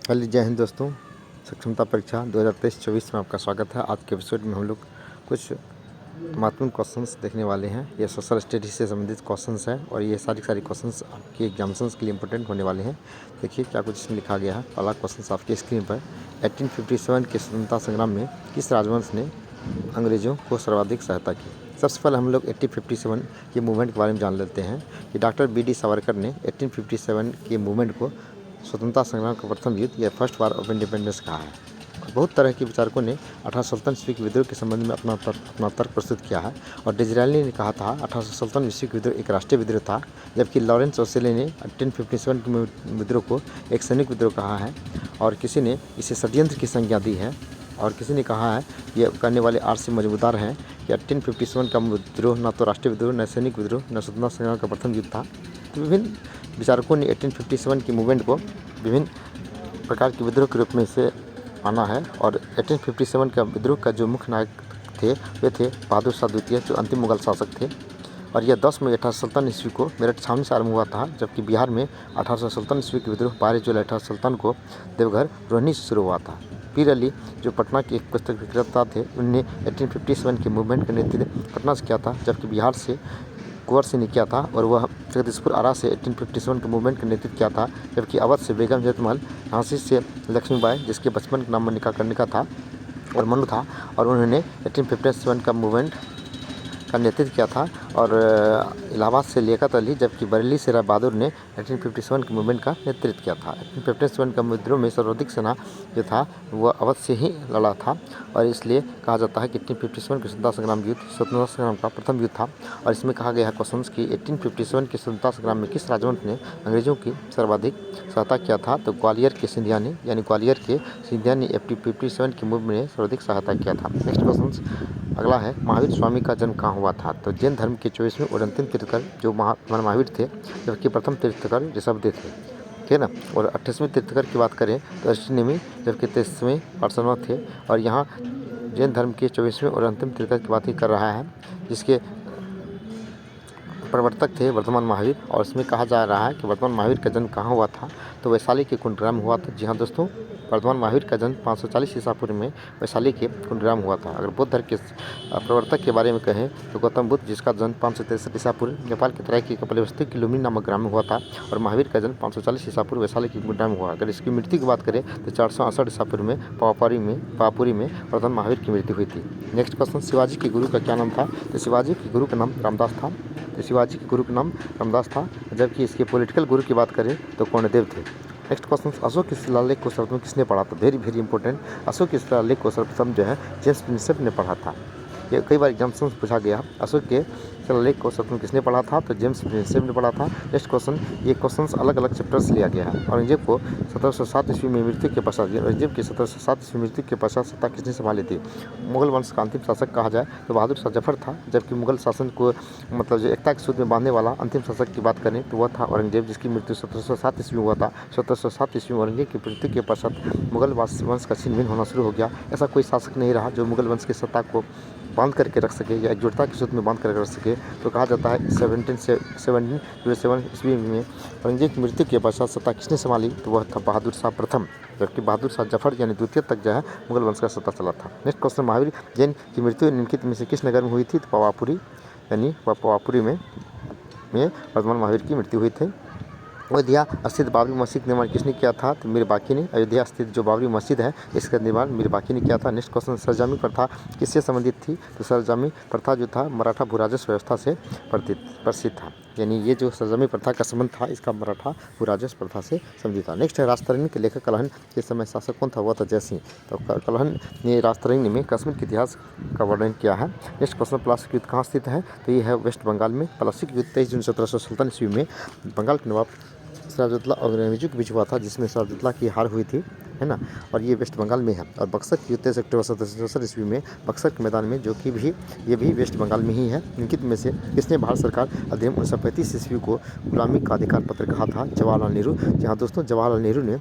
Hello जय हिंद दोस्तों। सक्षमता परीक्षा 2023-24 में आपका स्वागत है। आज के एपिसोड में हम लोग कुछ महत्वपूर्ण क्वेश्चंस देखने वाले हैं। ये सोशल स्टडीज से संबंधित क्वेश्चंस हैं और ये सारी क्वेश्चंस आपके एग्जामिनेशंस के लिए इंपॉर्टेंट होने वाले हैं। देखिए क्या कुछ इसमें लिखा गया है। पहला क्वेश्चन आपकी स्क्रीन पर 1857 के स्वतंत्रता संग्राम में किस राजवंश ने अंग्रेजों को सर्वाधिक सहायता की। सबसे पहले हम लोग 1857 के मूवमेंट के बारे में जान लेते हैं कि डॉक्टर बी डी सावरकर ने 1857 के मूवमेंट को स्वतंत्रता संग्राम का प्रथम युद्ध या फर्स्ट वार ऑफ इंडिपेंडेंस कहा है। बहुत तरह के विचारकों ने 1857 ईस्वी के विद्रोह के संबंध में अपना तर्क प्रस्तुत किया है और डिजरायली ने कहा था 1857 ईस्वी का विद्रोह एक राष्ट्रीय विद्रोह था, जबकि लॉरेंस ओसेले ने 1857 के विद्रोह को एक सैनिक विद्रोह कहा है और किसी ने इसे षड्यंत्र की संज्ञा दी है और किसी ने कहा है ये करने वाले आर.सी. मजूमदार हैं कि 1857 का विद्रोह न तो राष्ट्रीय विद्रोह, न सैनिक विद्रोह, न स्वतंत्रता संग्राम का प्रथम युद्ध था। तो विभिन्न विचारकों ने 1857 की मूवमेंट को विभिन्न प्रकार के विद्रोह के रूप में से माना है और 1857 का विद्रोह का जो मुख्य नायक थे वे थे बहादुर शाह द्वितीय, जो अंतिम मुगल शासक थे। और यह 10 मई 1857 ईस्वी को मेरठ छावनी से आरंभ हुआ था, जबकि बिहार में 1857 ईस्वी के विद्रोह 12 जुलाई 1857 को देवघर रोहिणी से शुरू हुआ था। पीर अली जो पटना के एक पुस्तक विक्रेता थे, उन्होंने 1857 के मूवमेंट का नेतृत्व पटना से किया था, जबकि बिहार से कुंवर सिंह ने किया था और वह जगदीशपुर आरा से 1857 के मूवमेंट का नेतृत्व किया था, जबकि अवध से बेगम जयतमल, झांसी से लक्ष्मीबाई जिसके बचपन का नाम मनिका कर्णिका था और मनु था, और उन्होंने 1857 का मूवमेंट का नेतृत्व किया था और इलाहाबाद से लियाकत अली, जबकि बरेली से राय बहादुर ने 1857 के मूवमेंट का नेतृत्व किया था। 1857 का विद्रोह में सर्वाधिक सेना जो था वह अवध से ही लड़ा था और इसलिए कहा जाता है कि 1857 के स्वतंत्रता संग्राम का प्रथम युद्ध था। और इसमें कहा गया है क्वेश्चन कि 1857 के स्वतंत्रता संग्राम में किस राजवंश ने अंग्रेजों की सर्वाधिक सहायता किया था। तो ग्वालियर के सिंधिया ने 1857 के मूवमेंट में सर्वाधिक सहायता किया था। नेक्स्ट क्वेश्चन अगला है, महावीर स्वामी का जन्म कहाँ हुआ था। तो जैन धर्म के 24वें और अंतिम तीर्थकर जो महावीर थे, जबकि प्रथम तीर्थकर ऋषभदेव थे, ठीक है ना। और 28वें तीर्थकर की बात करें तो अष्टनेमी, जबकि 23वें पार्श्वनाथ थे। और यहाँ जैन धर्म के 24वें और अंतिम तीर्थकर की बात ही कर रहा है, जिसके प्रवर्तक थे वर्धमान महावीर। और इसमें कहा जा रहा है कि वर्धमान महावीर का जन्म कहाँ हुआ था। तो वैशाली के कुंडग्राम हुआ था। जी हाँ दोस्तों, वर्धमान महावीर का जन्म 540 ईसा पूर्व में वैशाली के कुंडग्राम हुआ था। अगर बौद्ध धर्म के प्रवर्तक के बारे में कहें तो गौतम बुद्ध, जिसका जन्म 563 ईसा पूर्व नेपाल के तराई की कपिलवस्तु की लुम्बिनी नामक ग्राम में हुआ था। और महावीर का जन्म 540 ईसा पूर्व वैशाली के कुंडग्राम में हुआ। अगर इसकी मृत्यु की बात करें तो 468 ईसा पूर्व में पावापुरी में वर्धमान महावीर की मृत्यु हुई थी। नेक्स्ट क्वेश्चन, शिवाजी के गुरु का क्या नाम था। तो शिवाजी के गुरु का नाम रामदास था। तो शिवाजी के गुरु का नाम रामदास था, जबकि इसके पॉलिटिकल गुरु की बात करें तो कर्णदेव थे। नेक्स्ट क्वेश्चन, अशोक के शिलालेख को सर्वप्रथम किसने पढ़ा था। वेरी इंपॉर्टेंट, अशोक के शिलालेख को सर्वप्रथम जो है जेम्स प्रिंसेप ने पढ़ा था। ये कई बार एग्जाम्स में पूछा गया, अशोक के शिलालेख को सर्वप्रथम किसने पढ़ा था। तो जेम्स प्रिंसेप ने पढ़ा था। नेक्स्ट क्वेश्चन, ये क्वेश्चन अलग अलग चैप्टर से लिया गया है। औरंगजेब को 1707 ईस्वी में मृत्यु के पश्चात औरंगजेब की 1707 ईस्वी मृत्यु के पश्चात सत्ता किसने संभाली थी। मुगल वंश का अंतिम शासक कहा जाए तो बहादुर शाह जफर था, जबकि मुगल शासन को मतलब जो एकता के सूत्र में बांधने वाला अंतिम शासक की बात करें तो वह था औरंगजेब, जिसकी मृत्यु 1707 ईस्वी में हुआ था। 1707 ईस्वी में औरंगजेब की मृत्यु के पश्चात मुगल वंश का छिन्न भिन्न होना शुरू हो गया। ऐसा कोई शासक नहीं रहा जो मुगल वंश की सत्ता को बांध करके रख सके या एकजुटता के सूत्र में बांध करके रख सके। तो कहा जाता है 1707 ईस्वी में औरंगजेब की मृत्यु के पश्चात सत्ता किसने संभाली। तो वह था बहादुर शाह प्रथम, जबकि बहादुर शाह जफर यानी द्वितीय तक जो है मुगल वंश का सत्ता चला था। नेक्स्ट क्वेश्चन, महावीर जैन की मृत्यु निम्नलिखित में से किस नगर में हुई थी। तो पावापुरी में वर्धमान महावीर की मृत्यु हुई थी। अयोध्या स्थित बाबरी मस्जिद का निर्माण किसने किया था। तो मीर बाकी ने। अयोध्या स्थित जो बाबरी मस्जिद है इसका निर्माण मीर बाकी ने किया था। नेक्स्ट क्वेश्चन, सरजमी प्रथा किससे संबंधित थी। तो सरजमी प्रथा जो था मराठा भूराजस्व व्यवस्था से प्रसिद्ध था, यानी ये जो सरजमी प्रथा का संबंध था इसका मराठा भूराजस्व प्रथा से संबंधित था। नेक्स्ट है, राजतरंगी के लेखक कलहन के समय शासक कौन था। वह था जयसिंह। तो कलहन ने राजतरंगी में कश्मीर के इतिहास का वर्णन किया है। नेक्स्ट क्वेश्चन, प्लासी युद्ध कहाँ स्थित है। तो ये है वेस्ट बंगाल में। प्लासी युद्ध 23 जून 1757 ईस्वी में बंगाल के नवाब सिराजुद्दौला और अंग्रेजों के बीच हुआ था, जिसमें सिराजुद्दौला की हार हुई थी, है ना। और ये वेस्ट बंगाल में है। और बक्सर की युद्ध 23 अक्टूबर 1767 ईस्वी में बक्सर के मैदान में, जो कि भी ये भी वेस्ट बंगाल में ही है। निम्नलिखित में से किसने भारत सरकार अधिनियम 1935 ईस्वी को गुलामी का अधिकार पत्र कहा था। जवाहरलाल नेहरू। जहाँ दोस्तों जवाहरलाल नेहरू ने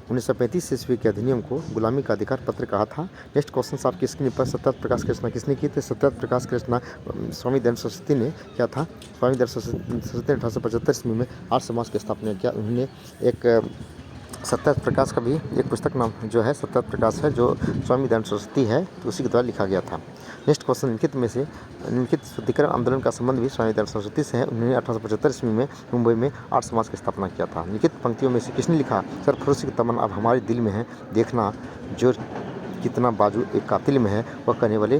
1935 ईस्वी के अधिनियम को गुलामी का अधिकार पत्र कहा था। नेक्स्ट क्वेश्चन आपकी स्क्रीन पर, सत्यव्रत प्रकाश की रचना किसने की थी। सत्यव्रत प्रकाश की रचना स्वामी दयानंद सरस्वती ने किया था। स्वामी दयानंद सरस्वती ने 1875 ईस्वी में आर्य समाज की स्थापना किया। उन्होंने एक सत्यार्थ प्रकाश का भी एक पुस्तक नाम जो है सत्यार्थ प्रकाश है, जो स्वामी दयानंद सरस्वती है, तो उसी के द्वारा लिखा गया था। नेक्स्ट क्वेश्चन, निम्नलिखित में से निम्नलिखित शुद्धिकरण आंदोलन का संबंध भी स्वामी दयानंद सरस्वती से है। उन्होंने 1875 ईस्वी में मुंबई में आर्य समाज की स्थापना किया था। निम्नलिखित पंक्तियों में से किसने लिखा, सरफरोशी की तमन्ना अब हमारे दिल में है, देखना जो कितना बाजू एक कातिल में है, वह कहने वाले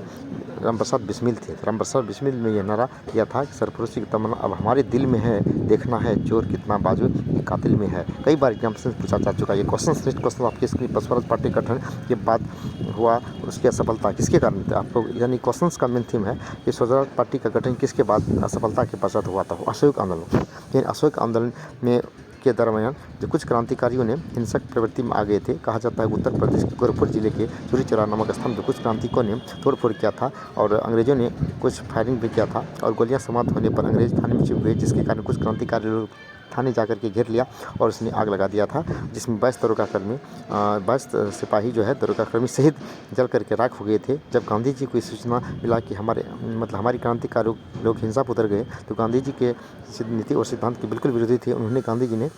रामप्रसाद बिस्मिल थे। रामप्रसाद बिस्मिल ने यह नारा दिया था कि सरफरोशी की तमन्ना अब हमारे दिल में है, देखना है जोर कितना बाजू एक कातिल में है। कई बार एग्जाम से पूछा जा चुका है ये क्वेश्चन। श्रेष्ठ क्वेश्चन आपके स्क्रीन पर स्वराज पार्टी गठन के बाद हुआ, उसकी असफलता किसके कारण थे आपको, यानी क्वेश्चन का मेन थीम है कि स्वराज पार्टी का गठन किसके बाद असफलता के पश्चात हुआ था, असहयोग आंदोलन। लेकिन असहयोग आंदोलन में के दरमियान जो कुछ क्रांतिकारियों ने हिंसक प्रवृत्ति में आ गए थे। कहा जाता है उत्तर प्रदेश के गोरखपुर जिले के चूरी चौरा नामक स्थान पर कुछ क्रांतिकों ने तोड़फोड़ किया था और अंग्रेजों ने कुछ फायरिंग भी किया था और गोलियां समाप्त होने पर अंग्रेज थाने में चुप गए, जिसके कारण कुछ क्रांतिकारी लोग थाने जाकर के घेर लिया और उसने आग लगा दिया था, जिसमें 22 सिपाही जो है दरोगाकर्मी शहीद जल करके राख हो गए थे। जब गांधी जी को सूचना मिला कि हमारी क्रांतिकारी लोग हिंसा पर उतर गए, तो गांधी जी के नीति और सिद्धांत के बिल्कुल विरोधी थे। उन्होंने गांधी जी ने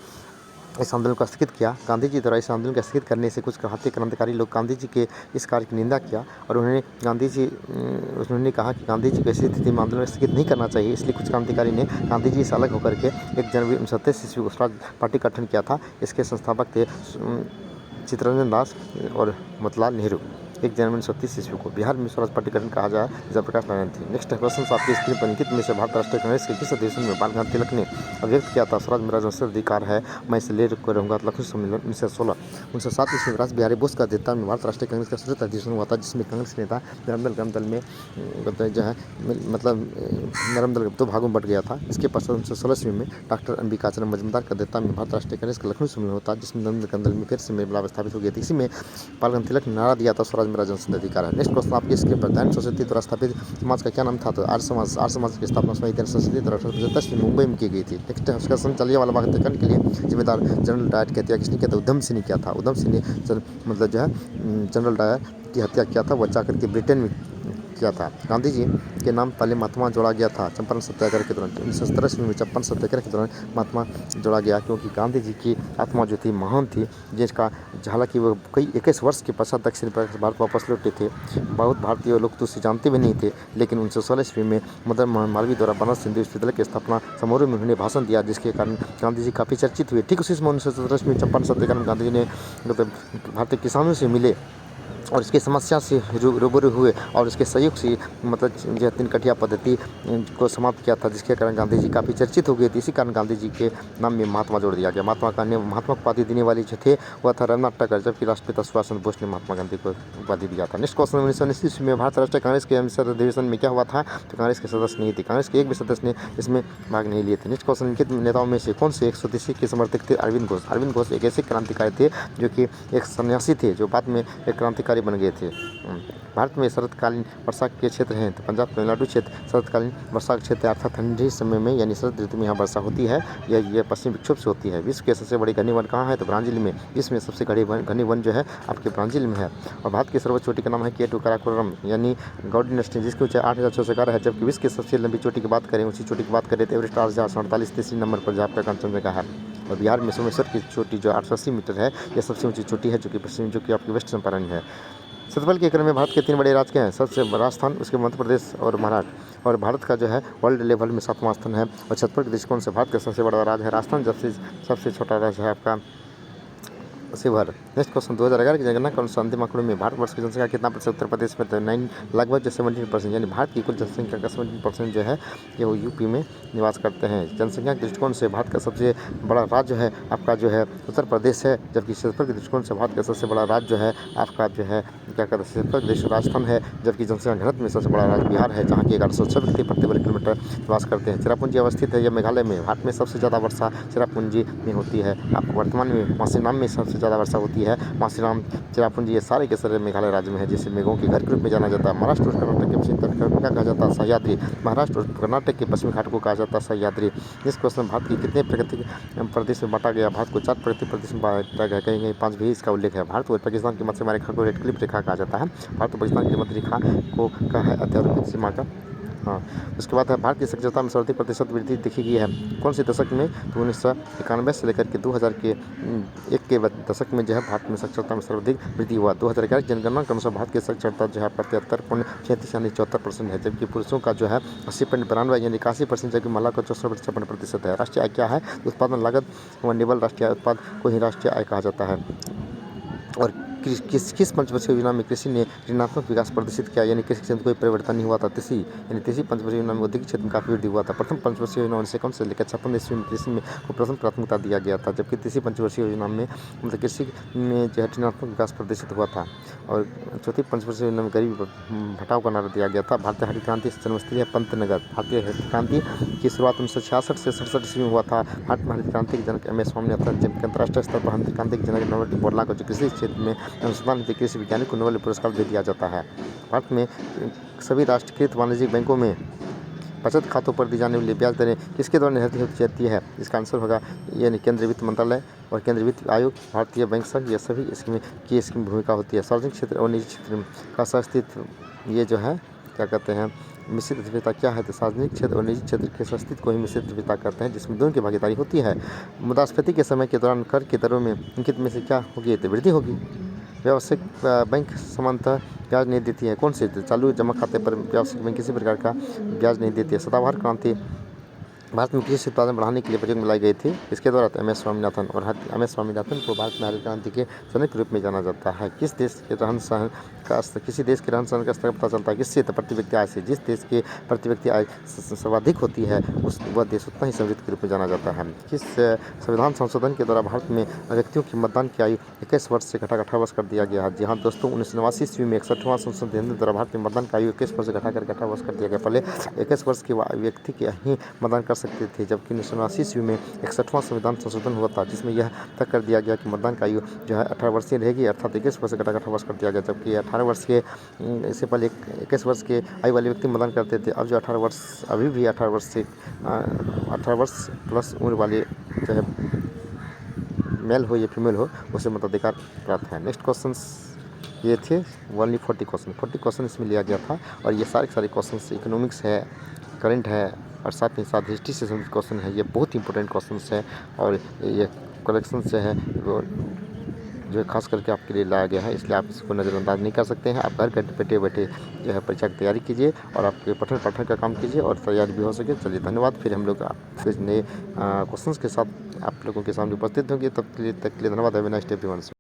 इस आंदोलन को स्थगित किया। गांधी जी द्वारा इस आंदोलन को स्थगित करने से कुछ भारतीय क्रांतिकारी लोग गांधी जी के इस कार्य की निंदा किया और उन्होंने कहा कि गांधी जी को ऐसी स्थिति में आंदोलन स्थगित नहीं करना चाहिए। इसलिए कुछ क्रांतिकारी ने गांधी जी से अलग होकर के 1 जनवरी 1927 ईस्वी को स्वराज पार्टी का गठन किया था। इसके संस्थापक थे चित्तरंजन दास और मोतीलाल नेहरू। 1 जनवरी 1930 ईस्वी को बिहार में स्वराज पार्टी गठन कहा जाए जयप्रकाश नारायण थे। नेक्स्ट क्वेश्चन आपकी स्क्रीन पर निम्नलिखित में से भारत राष्ट्रीय कांग्रेस के किस अधिवेशन में बाल गंगाधर तिलक ने अभिव्यक्त किया था, स्वराज मेरा जन्मसिद्ध अधिकार है, मैं इसे ले कर रहूँगा। लखनऊ सम्मेलन 1916। 1907 ईस्वी में राज बिहारी बोस का अध्यक्षता में भारत राष्ट्रीय कांग्रेस का सशक्त अधिवेशन हुआ था, जिसमें कांग्रेस नेता नरम दल में जो है नरम दल 2 भागों में बट गया था। इसके पश्चात 1916 ईस्वी में डॉक्टर अंबिकाचरण मजूमदार का अध्यक्षता में भारत राष्ट्रीय कांग्रेस का लखनऊ सम्मेलन होता, जिसमें नरम दल में फिर से मेल स्थापित हो गया था। इसी में बाल गंगाधर तिलक ने नारा दिया था, स्वराज मेरा जन्मसिद्ध अधिकार है। नेक्स्ट क्वेश्चन आपके स्क्रीन पर दयानंद सरस्वती द्वारा स्थापित समाज का क्या नाम था, तो आर्य समाज की स्थापना स्वामी दयानंद सरस्वती द्वारा 1875 में मुंबई में की गई थी। नेक्स्ट क्वेश्चन, जलियांवाला बाग हत्याकांड के लिए जिम्मेदार जनरल डायर की हत्या किसने किया था, उधम सिंह ने किया था। उधम सिंह ने जनरल डायर की हत्या किया था, वह जाकर के ब्रिटेन में किया था। गांधी जी के नाम पहले महात्मा जोड़ा गया था चंपारण सत्याग्रह के दौरान। 1917 ईस्वी में चंपारण सत्याग्रह के दौरान महात्मा जोड़ा गया, क्योंकि गांधी जी की आत्मा जो थी महान थी, जिसका हालांकि वो कई 21 वर्ष के पश्चात दक्षिण भारत वापस लौटे थे। बहुत भारतीय लोग तो उसे जानते भी नहीं थे, लेकिन 1916 ईस्वी में मदन मोहन मालवीय द्वारा बनारस हिंदू विश्वविद्यालय की स्थापना समारोह में उन्होंने भाषण दिया, जिसके कारण गांधी जी काफ़ी चर्चित हुए। ठीक उसी समय 1917 ईस्वी में चंपारण सत्याग्रह में गांधी जी ने भारतीय किसानों से मिले और इसकी समस्या से रूबरू हुए और इसके सहयोग से जो 3 कठिया पद्धति को समाप्त किया था, जिसके कारण गांधी जी काफ़ी चर्चित हो गए थे। इसी कारण गांधी जी के नाम में महात्मा जोड़ दिया गया। महात्मा को उपाधि देने वाले जो थे वह था रघुनाथ टैगोर, जबकि राष्ट्रपिता सुभाष चंद्र बोस ने महात्मा गांधी को उपाधि दिया था। नेक्स्ट क्वेश्चन, 1919 ईस्वी में भारत राष्ट्रीय कांग्रेस के अमृतसर अधिवेशन में क्या हुआ था, तो कांग्रेस के सदस्य नहीं थे। कांग्रेस के एक भी सदस्य ने इसमें भाग नहीं लिए थे। नेक्स्ट क्वेश्चन, निम्नलिखित नेताओं में से कौन से एक स्वदेशी के समर्थक थे, अरविंद घोष। अरविंद घोष एक ऐसे क्रांतिकारी थे जो कि एक सन्यासी थे, जो बाद में एक क्रांतिकारी बन गए थे। भारत में शरतकालीन वर्षा के क्षेत्र हैं, तो पंजाब तमिलनाडु क्षेत्र शरतकालीन वर्षा का क्षेत्र, अर्थात ठंडी समय में यानी शरद ऋतु में यहाँ वर्षा होती है। यह पश्चिमी विक्षोभ से होती है। विश्व के सबसे बड़ी घनी वन कहाँ है, तो ब्राज़ील में। विश्व में सबसे घनी वन जो है आपके ब्राज़ील में है। और भारत की सर्वोच्च चोटी का नाम है K2 काराकोरम, यानी गॉड नेस्टिंग, जिसकी ऊंचाई 8611 है। जबकि विश्व की सबसे लंबी चोटी की बात करें, ऊँची चोटी की बात करें तो एवरेस्ट 848 तीसरी नंबर पर, जहाँ पर कंचनजंगा है। और बिहार में सोमेश्वर की चोटी जो 880 मीटर है, यह सबसे ऊँची चोटी है, जो कि आपकी वेस्ट चंपारण है। क्षेत्रफल के क्रम में भारत के 3 बड़े राज्य क्या हैं, सबसे राजस्थान, उसके मध्य प्रदेश और महाराष्ट्र। और भारत का जो है वर्ल्ड लेवल में 7वां स्थान है। और क्षेत्रफल के दृष्टिकोण से भारत का सबसे बड़ा राज्य है राजस्थान, जबकि सबसे छोटा राज्य है आपका शिवहर। नेक्स्ट क्वेश्चन, 2011 की जनगणना के अनुसार अंतिम आंकड़ों में भारतवर्ष की जनसंख्या कितना प्रतिशत उत्तर प्रदेश में, तो 9 लगभग जो 17%, यानी भारत की कुल जनसंख्या का 17% जो है ये वो यूपी में निवास करते हैं। जनसंख्या के दृष्टिकोण से भारत का सबसे बड़ा राज्य है आपका जो है उत्तर प्रदेश है, जबकि क्षेत्रफल के दृष्टिकोण से भारत का सबसे बड़ा राज्य जो है आपका जो है क्या कहते हैं क्षेत्रफल देश राजस्थान है, जबकि जनसंख्या घनत्व में सबसे बड़ा राज्य बिहार है, जहाँ की 1106 व्यक्ति प्रति वर्ग किलोमीटर निवास करते हैं। चिरापुंजी अवस्थित है यह मेघालय में। भारत में सबसे ज़्यादा वर्षा चिरापुंजी में होती है। आपको वर्तमान में मासीनाम में सबसे ज़्यादा वर्षा होती है। मासीराम, चिरापुंजी, ये सारे के सारे मेघालय राज्य में है, जिसे मेघों के घर के रूप में जाना जाता है। महाराष्ट्र और कर्नाटक के पश्चिमी तट को क्या कहा जाता है, सह्याद्री। महाराष्ट्र और कर्नाटक के पश्चिमी घाट को कहा जाता है सह्याद्री। इस क्वेश्चन, भारत की कितने प्राकृतिक प्रदेश में बांटा गया, भारत को 4 प्राकृतिक प्रदेश में बांटा गया, कहीं 5 भी इसका उल्लेख है। भारत और पाकिस्तान की मध्यसीमा रेखा को रेड क्लिफ रेखा कहा जाता है। भारत और पाकिस्तान की मध्य रेखा को कहा है अध्यारोपित सीमा का हाँ, उसके बाद है भारत की साक्षरता में सर्वाधिक प्रतिशत वृद्धि देखी गई है कौन से दशक में? तो 1991 से लेकर के 2000 के एक के दशक में जो है भारत में साक्षरता में सर्वाधिक वृद्धि हुआ। 2011 की जनगणना के अनुसार भारत की साक्षरता जो है 73.36 यानी 74% है, जबकि पुरुषों का जो है 80.92 यानी 81%, जबकि महिला का 64.56% है। राष्ट्रीय आय क्या है? उत्पादन लागत व निवल राष्ट्रीय उत्पाद को ही राष्ट्रीय आय कहा जाता है। और किस पंचवर्षीय योजना में कृषि ने ऋणात्मक विकास प्रदर्शित किया, यानी कृषि क्षेत्र में कोई परिवर्तन नहीं हुआ था? तीसरी पंचवर्षीय योजना में औद्योगिक क्षेत्र में काफी वृद्धि हुआ था। प्रथम पंचवर्षीय योजना 1951 से लेकर 56 ईस्वी में कृषि में को प्रथम प्राथमिकता दिया गया था, जबकि तीसरी पंचवर्षीय योजना में मतलब कृषि में जो है ऋणात्मक विकास प्रदर्शित हुआ था। और चौथी पंचवर्षीय योजना में गरीबी हटाओ का नारा दिया गया था। भारतीय हरित क्रांति जन्मस्थली है पंतनगर। भारतीय हरित क्रांति की शुरुआत 1966 से 67 ईस्वी में हुआ था। भारत में हरित क्रांति के जनक MS स्वामीनाथन, जबकि अंतर्राष्ट्रीय स्तर पर हरित क्रांति के जनक नॉबेल बोरला को जो कृषि क्षेत्र में अनुसंधान के कृषि वैज्ञानिक को नोबेल पुरस्कार भी दिया जाता है। भारत में सभी राष्ट्रीयकृत वाणिज्यिक बैंकों में बचत खातों पर दी जाने वाली ब्याज दरें किसके द्वारा निर्धारित होती जाती है? इसका आंसर होगा यानी केंद्रीय वित्त मंत्रालय और केंद्रीय वित्त आयोग, भारतीय बैंक संघ, ये सभी इसकी भूमिका होती है। सार्वजनिक क्षेत्र और निजी क्षेत्र का सहअस्तित्व, ये जो है क्या कहते हैं मिश्रित उद्यमिता क्या है? तो सार्वजनिक क्षेत्र और निजी क्षेत्र के सहअस्तित्व को ही मिश्रित उद्यमिता कहते हैं, जिसमें दोनों की भागीदारी होती है। मुद्रास्फीति के समय के दौरान कर की दरों में अंकित में से क्या होगी? तो वृद्धि होगी। व्यावसायिक बैंक सामान्यतः ब्याज नहीं देती है कौन से? चालू जमा खाते पर व्यावसायिक बैंक किसी प्रकार का ब्याज नहीं देती है। सदाबहार क्रांति भारत में कृषि उत्पादन बढ़ाने के लिए प्रयोग में लाई गई थी इसके द्वारा? MS स्वामीनाथन। और MS स्वामीनाथन को भारत में हरित क्रांति के जनक के रूप में जाना जाता है। किसी देश के रहन सहन का स्तर पता चलता है किससे? तो प्रति व्यक्ति आय से। जिस देश की प्रति व्यक्ति आय सर्वाधिक होती है वह देश उतना ही समृद्ध के रूप में जाना जाता है। किस संविधान संशोधन के द्वारा भारत में व्यक्तियों की मतदान की आयु 21 वर्ष से घटाकर 18 वर्ष कर दिया गया है? जी हाँ दोस्तों, 1989 ईस्वी में 61वां संशोधन द्वारा भारत में मतदान की आयु 21 वर्ष से घटाकर 18 वर्ष कर दिया गया। पहले 21 वर्ष के व्यक्ति के ही मतदान कर सकते थे, जबकि 1989 ईस्वी में 61वां संविधान संशोधन हुआ था, जिसमें यह तय कर दिया गया कि मतदान की आयु जो है 18 वर्ष ही रहेगी, अर्थात 21 वर्ष से घटाकर 18 वर्ष कर दिया गया। जबकि 18 वर्ष के इससे पहले 21 वर्ष के आयु वाले व्यक्ति मतदान करते थे। अब जो 18 वर्ष अभी भी 18 वर्ष से 18 वर्ष प्लस उम्र वाले जो है मेल हो या फीमेल हो उसे मताधिकार प्राप्त है। नेक्स्ट क्वेश्चन ये थे ओनली 40 क्वेश्चन इसमें लिया गया था। और ये सारे क्वेश्चन इकोनॉमिक्स है, करंट है और साथ ही साथ हिस्ट्री से संबंधित क्वेश्चन है। ये बहुत इंपॉर्टेंट क्वेश्चन है और ये कलेक्शन से है जो खास करके आपके लिए लाया गया है, इसलिए आप इसको नज़रअंदाज नहीं कर सकते हैं। आप घर बैठे जो है परीक्षा की तैयारी कीजिए और आपके पठन पाठन का काम कीजिए और तैयारी भी हो सके। चलिए धन्यवाद। फिर हम लोग फिर नए क्वेश्चंस के साथ आप लोगों के सामने उपस्थित होंगे। तब के लिए धन्यवाद। Have a nice day everyone.